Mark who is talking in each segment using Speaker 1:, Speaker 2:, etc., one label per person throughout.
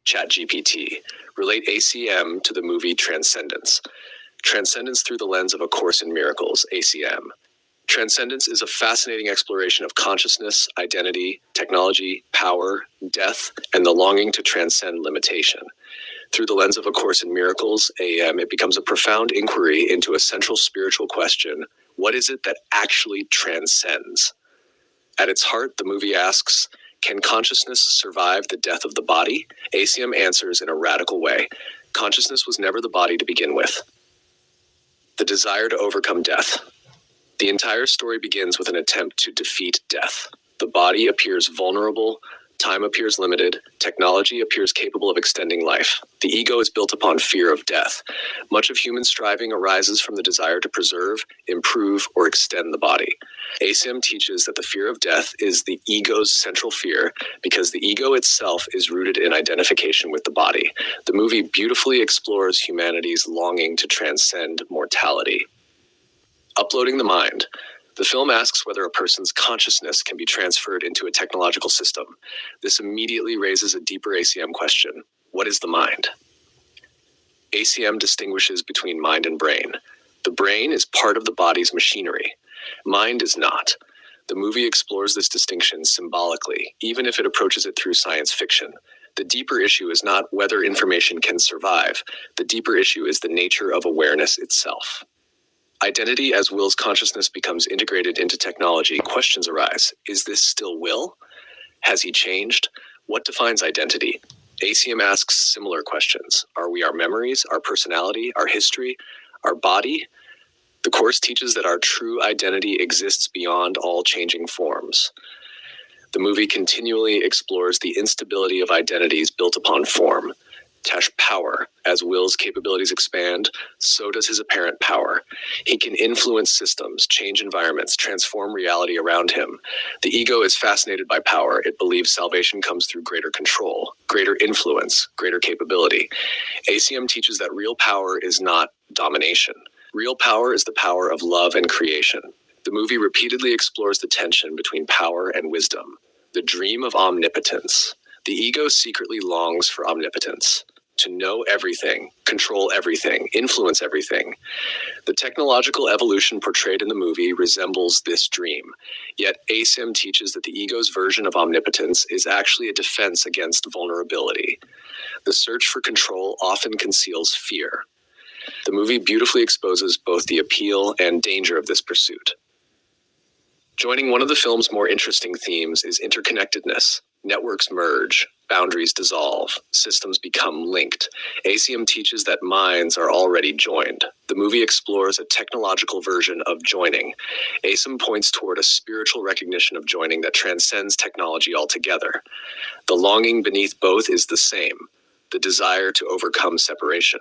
Speaker 1: ChatGPT. Relate ACIM to the movie Transcendence. Transcendence through the lens of A Course in Miracles, ACIM. Transcendence is a fascinating exploration of consciousness, identity, technology, power, death, and the longing to transcend limitation. Through the lens of A Course in Miracles, AM, it becomes a profound inquiry into a central spiritual question: what is it that actually transcends? At its heart, the movie asks, can consciousness survive the death of the body? ACIM answers in a radical way. Consciousness was never the body to begin with. The desire to overcome death. The entire story begins with an attempt to defeat death. The body appears vulnerable, time appears limited, technology appears capable of extending life. The ego is built upon fear of death. Much of human striving arises from the desire to preserve, improve, or extend the body. ACIM teaches that the fear of death is the ego's central fear because the ego itself is rooted in identification with the body. The movie beautifully explores humanity's longing to transcend mortality. Uploading the mind. The film asks whether a person's consciousness can be transferred into a technological system. This immediately raises a deeper ACIM question. What is the mind? ACIM distinguishes between mind and brain. The brain is part of the body's machinery. Mind is not. The movie explores this distinction symbolically, even if it approaches it through science fiction. The deeper issue is not whether information can survive. The deeper issue is the nature of awareness itself. Identity as Will's consciousness becomes integrated into technology, questions arise. Is this still Will? Has he changed? What defines identity? ACIM asks similar questions. Are we our memories, our personality, our history, our body? The Course teaches that our true identity exists beyond all changing forms. The movie continually explores the instability of identities built upon form. Power. As Will's capabilities expand, so does his apparent power. He can influence systems, change environments, transform reality around him. The ego is fascinated by power. It believes salvation comes through greater control, greater influence, greater capability. ACIM teaches that real power is not domination. Real power is the power of love and creation. The movie repeatedly explores the tension between power and wisdom. The dream of omnipotence. The ego secretly longs for omnipotence. To know everything, control everything, influence everything. The technological evolution portrayed in the movie resembles this dream. Yet ACIM teaches that the ego's version of omnipotence is actually a defense against vulnerability. The search for control often conceals fear. The movie beautifully exposes both the appeal and danger of this pursuit. Joining one of the film's more interesting themes is interconnectedness. Networks merge, boundaries dissolve, systems become linked. ACIM teaches that minds are already joined. The movie explores a technological version of joining. ACIM points toward a spiritual recognition of joining that transcends technology altogether. The longing beneath both is the same: the desire to overcome separation,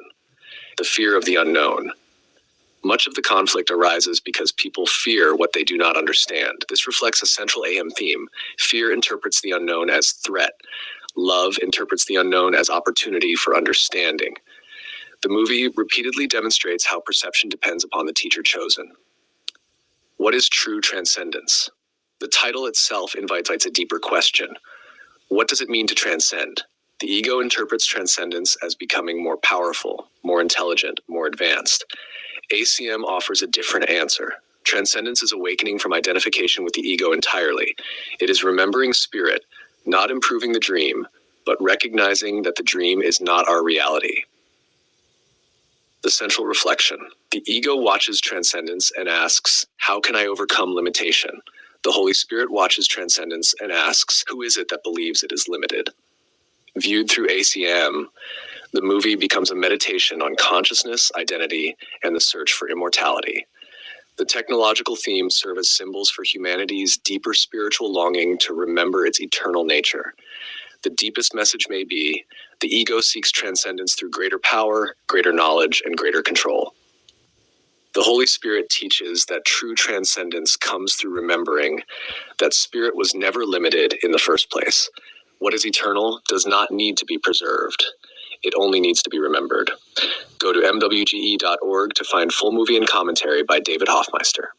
Speaker 1: the fear of the unknown. Much of the conflict arises because people fear what they do not understand. This reflects a central AM theme. Fear interprets the unknown as threat. Love interprets the unknown as opportunity for understanding. The movie repeatedly demonstrates how perception depends upon the teacher chosen. What is true transcendence? The title itself invites a deeper question. What does it mean to transcend? The ego interprets transcendence as becoming more powerful, more intelligent, more advanced. ACIM offers a different answer. Transcendence is awakening from identification with the ego entirely. It is remembering spirit, not improving the dream, but recognizing that the dream is not our reality. The central reflection. The ego watches transcendence and asks, how can I overcome limitation? The Holy Spirit watches transcendence and asks, who is it that believes it is limited? Viewed through ACIM, the movie becomes a meditation on consciousness, identity, and the search for immortality. The technological themes serve as symbols for humanity's deeper spiritual longing to remember its eternal nature. The deepest message may be, the ego seeks transcendence through greater power, greater knowledge, and greater control. The Holy Spirit teaches that true transcendence comes through remembering that spirit was never limited in the first place. What is eternal does not need to be preserved. It only needs to be remembered. Go to mwge.org to find full movie and commentary by David Hoffmeister.